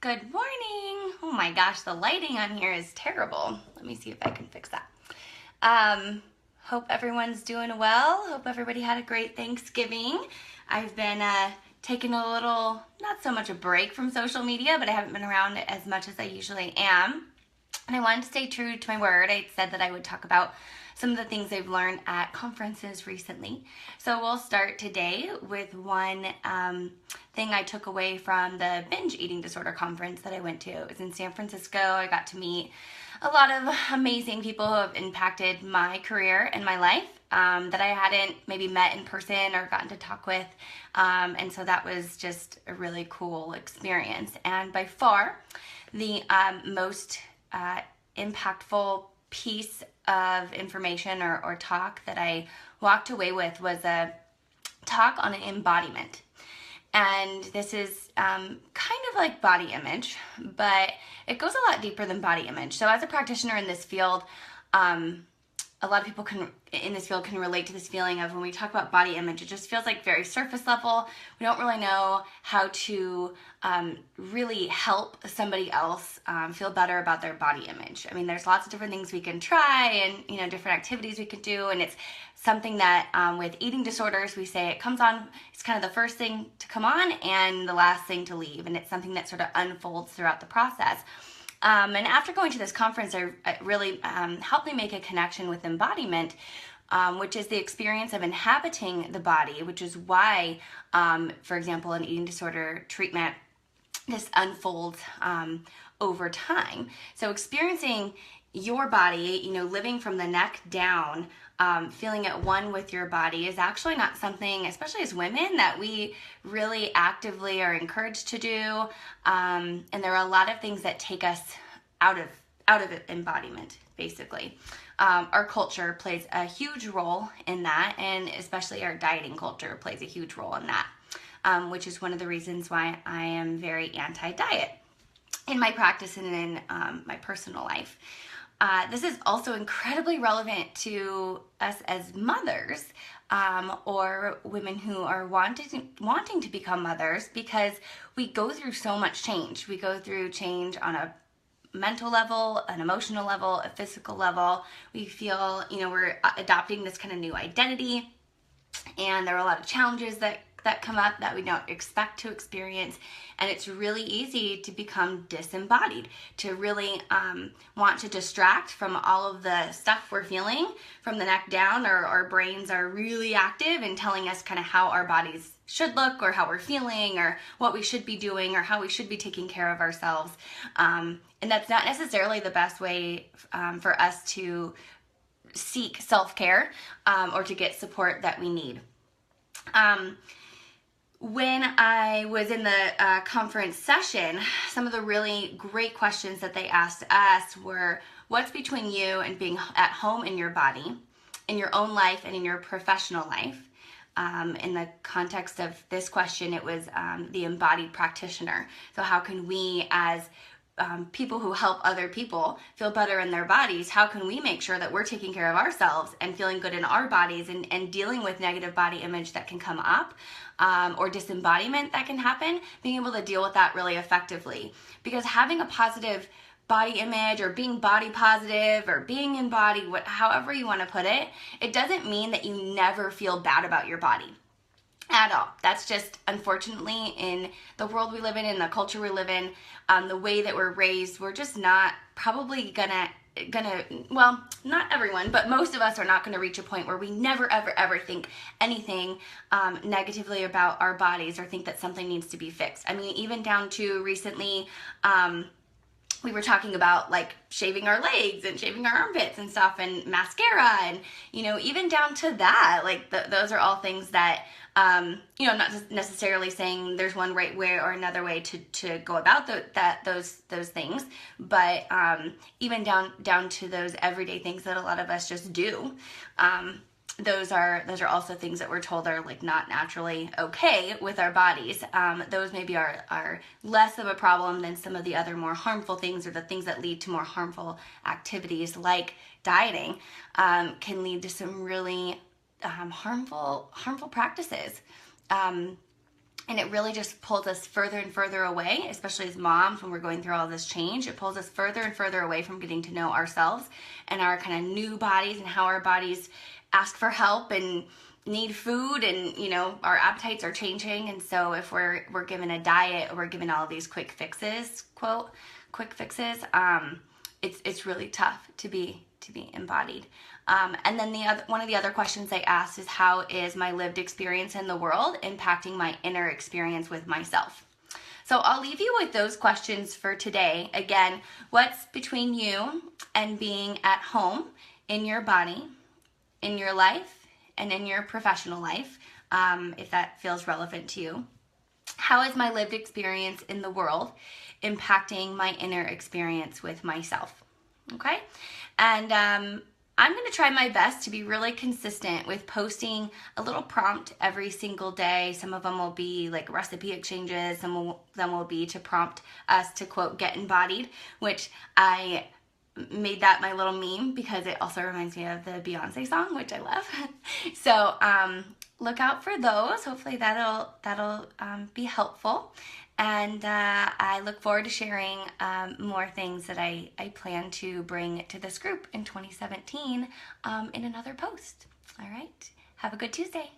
Good morning. Oh my gosh, the lighting on here is terrible. Let me see if I can fix that. Hope everyone's doing well. Hope everybody had a great Thanksgiving. I've been taking a little, not so much a break from social media, but I haven't been around as much as I usually am. And I wanted to stay true to my word. I said that I would talk about some of the things I've learned at conferences recently. So we'll start today with one thing I took away from the binge eating disorder conference that I went to. It was in San Francisco. I got to meet a lot of amazing people who have impacted my career and my life that I hadn't maybe met in person or gotten to talk with. And so that was just a really cool experience. And by far, the most impactful piece of information or talk that I walked away with was a talk on embodiment. And this is kind of like body image, but it goes a lot deeper than body image. So as a practitioner in this field, a lot of people can relate to this feeling of when we talk about body image, it just feels like very surface level. We don't really know how to really help somebody else feel better about their body image. I mean, there's lots of different things we can try and different activities we can do, and it's something that with eating disorders, we say it comes on, it's kind of the first thing to come on and the last thing to leave, and it's something that sort of unfolds throughout the process. And after going to this conference, it really helped me make a connection with embodiment, which is the experience of inhabiting the body, which is why, for example, in eating disorder treatment, this unfolds over time. So experiencing your body, living from the neck down, feeling at one with your body is actually not something, especially as women, that we really actively are encouraged to do. And there are a lot of things that take us out of embodiment, basically. Our culture plays a huge role in that, and especially our dieting culture plays a huge role in that, which is one of the reasons why I am very anti-diet in my practice and in my personal life. This is also incredibly relevant to us as mothers or women who are wanting to become mothers, because we go through so much change. We go through change on a mental level, an emotional level, a physical level. We feel, we're adopting this kind of new identity, and there are a lot of challenges that come up that we don't expect to experience, and it's really easy to become disembodied, to really want to distract from all of the stuff we're feeling from the neck down. Our brains are really active in telling us kind of how our bodies should look, or how we're feeling, or what we should be doing, or how we should be taking care of ourselves, and that's not necessarily the best way for us to seek self-care or to get support that we need. When I was in the conference session, some of the really great questions that they asked us were, what's between you and being at home in your body, in your own life and in your professional life? In the context of this question, it was the embodied practitioner. So how can we, as people who help other people feel better in their bodies, how can we make sure that we're taking care of ourselves and feeling good in our bodies, and dealing with negative body image that can come up, or disembodiment that can happen, being able to deal with that really effectively. Because having a positive body image, or being body positive, or being in body, however you want to put it, it doesn't mean that you never feel bad about your body at all. That's just, unfortunately, in the world we live in the culture we live in, the way that we're raised, we're just not probably gonna, well, not everyone, but most of us are not gonna reach a point where we never, ever think anything negatively about our bodies, or think that something needs to be fixed. I mean, even down to recently, we were talking about like shaving our legs and shaving our armpits and stuff, and mascara, and even down to that, like those are all things that I'm not necessarily saying there's one right way or another way to go about those things, but even down to those everyday things that a lot of us just do. Those are also things that we're told are like not naturally okay with our bodies. Those maybe are less of a problem than some of the other more harmful things, or the things that lead to more harmful activities like dieting, can lead to some really harmful practices. And it really just pulls us further and further away, especially as moms when we're going through all this change. It pulls us further and further away from getting to know ourselves and our kind of new bodies and how our bodies ask for help and need food, and you know, our appetites are changing. And so if we're given a diet, or we're given all of these quick fixes, quote, quick fixes, it's really tough to be embodied. And then one of the other questions I asked is, how is my lived experience in the world impacting my inner experience with myself? So I'll leave you with those questions for today. Again, what's between you and being at home in your body, in your life, and in your professional life, if that feels relevant to you? How is my lived experience in the world impacting my inner experience with myself? Okay? And I'm going to try my best to be really consistent with posting a little prompt every single day. Some of them will be like recipe exchanges. Some of them will be to prompt us to, quote, get embodied, which I made that my little meme because it also reminds me of the Beyonce song, which I love. So look out for those. Hopefully that'll be helpful. And I look forward to sharing more things that I plan to bring to this group in 2017 in another post. All right. Have a good Tuesday.